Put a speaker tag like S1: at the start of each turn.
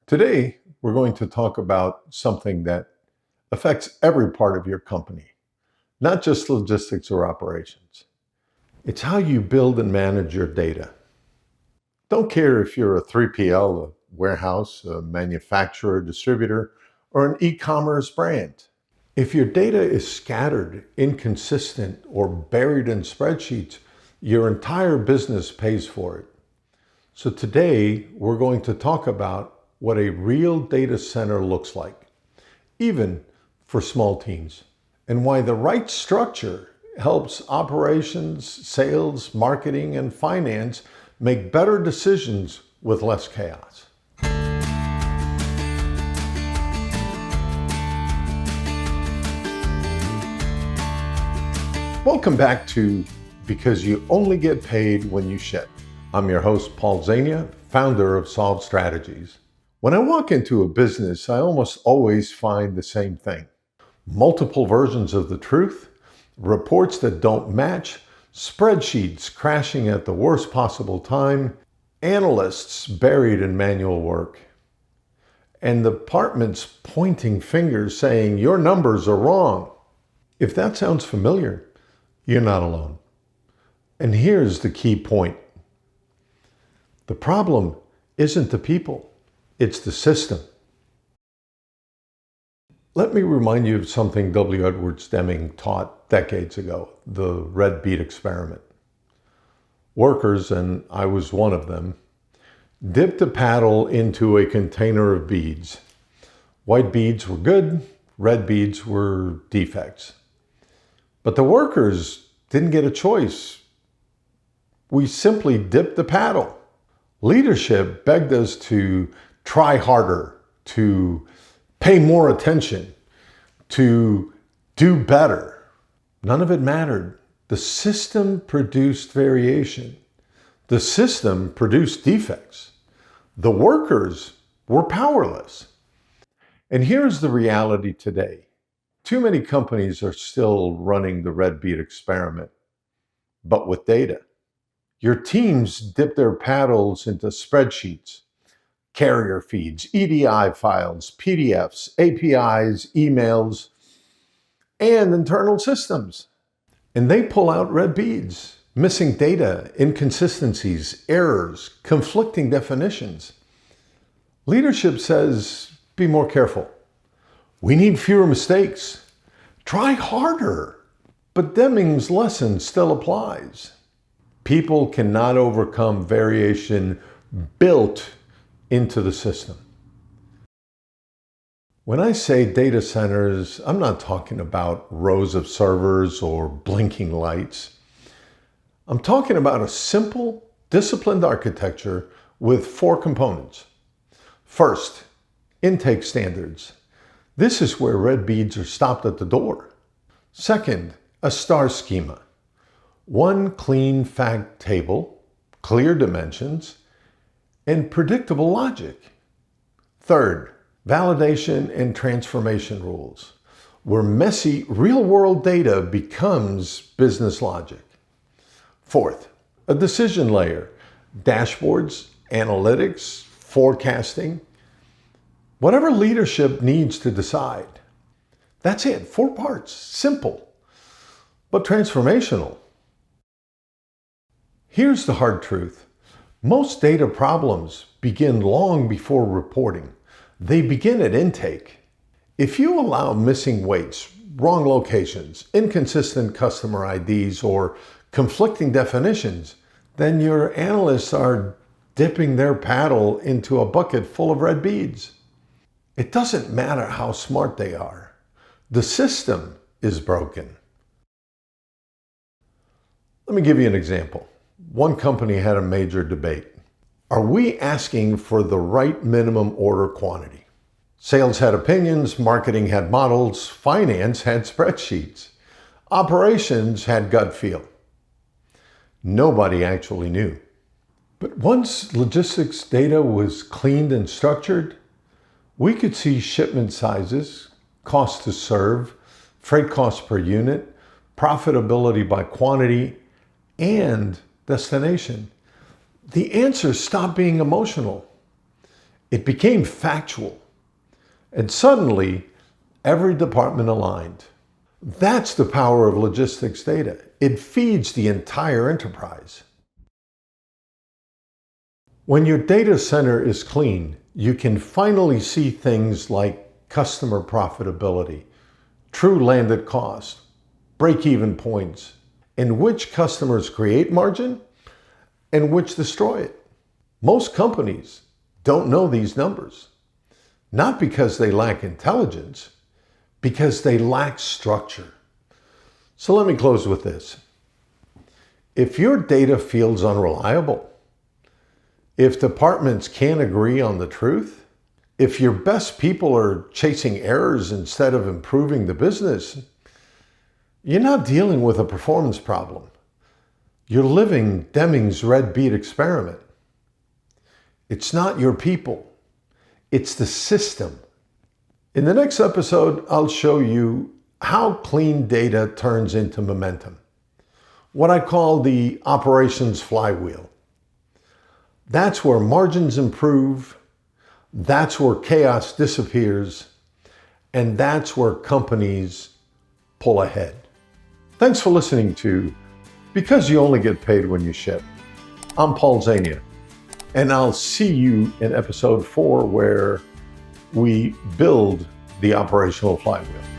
S1: Today, we're going to talk about something that affects every part of your company, not just logistics or operations. It's how you build and manage your data. Don't care if you're a 3PL, a warehouse, a manufacturer, distributor, or an e-commerce brand. If your data is scattered, inconsistent, or buried in spreadsheets, your entire business pays for it. So today, we're going to talk about what a real data center looks like, even for small teams, and why the right structure helps operations, sales, marketing, and finance make better decisions with less chaos. Welcome back to Because You Only Get Paid When You Ship. I'm your host, Paul Zania, founder of Solve Strategies. When I walk into a business, I almost always find the same thing. Multiple versions of the truth, reports that don't match, spreadsheets crashing at the worst possible time, analysts buried in manual work, and departments pointing fingers saying, "Your numbers are wrong." If that sounds familiar, you're not alone. And here's the key point. The problem isn't the people, it's the system. Let me remind you of something W. Edwards Deming taught decades ago, the red bead experiment. Workers, and I was one of them, dipped a paddle into a container of beads. White beads were good, red beads were defects. But the workers didn't get a choice. We simply dipped the paddle. Leadership begged us to try harder, to pay more attention, to do better. None of it mattered. The system produced variation. The system produced defects. The workers were powerless. And here's the reality today. Too many companies are still running the red bead experiment, but with data. Your teams dip their paddles into spreadsheets, carrier feeds, EDI files, PDFs, APIs, emails, and internal systems. And they pull out red beads, missing data, inconsistencies, errors, conflicting definitions. Leadership says, be more careful. We need fewer mistakes. Try harder. But Deming's lesson still applies. People cannot overcome variation built into the system. When I say data centers, I'm not talking about rows of servers or blinking lights. I'm talking about a simple, disciplined architecture with 4 components. First, intake standards. This is where red beads are stopped at the door. Second, a star schema. One clean fact table, clear dimensions, and predictable logic. Third, validation and transformation rules, where messy real-world data becomes business logic. Fourth, a decision layer, dashboards, analytics, forecasting, whatever leadership needs to decide. That's it, 4 parts, simple, but transformational. Here's the hard truth. Most data problems begin long before reporting. They begin at intake. If you allow missing weights, wrong locations, inconsistent customer IDs, or conflicting definitions, then your analysts are dipping their paddle into a bucket full of red beads. It doesn't matter how smart they are. The system is broken. Let me give you an example. One company had a major debate. Are we asking for the right minimum order quantity? Sales had opinions, marketing had models, finance had spreadsheets. Operations had gut feel. Nobody actually knew. But once logistics data was cleaned and structured, we could see shipment sizes, cost to serve, freight cost per unit, profitability by quantity, and destination. The answers stopped being emotional It became factual. And suddenly, every department aligned. That's the power of logistics data. It feeds the entire enterprise. When your data center is clean, you can finally see things like customer profitability, true landed cost, break-even points, and which customers create margin and which destroy it. Most companies don't know these numbers, not because they lack intelligence, because they lack structure. So let me close with this. If your data feels unreliable, if departments can't agree on the truth, if your best people are chasing errors instead of improving the business, you're not dealing with a performance problem. You're living Deming's red bead experiment. It's not your people. It's the system. In the next episode, I'll show you how clean data turns into momentum, what I call the operations flywheel. That's where margins improve, that's where chaos disappears, and that's where companies pull ahead. Thanks for listening to Because You Only Get Paid When You Ship. I'm Paul Zania, and I'll see you in episode 4 where we build the operational flywheel.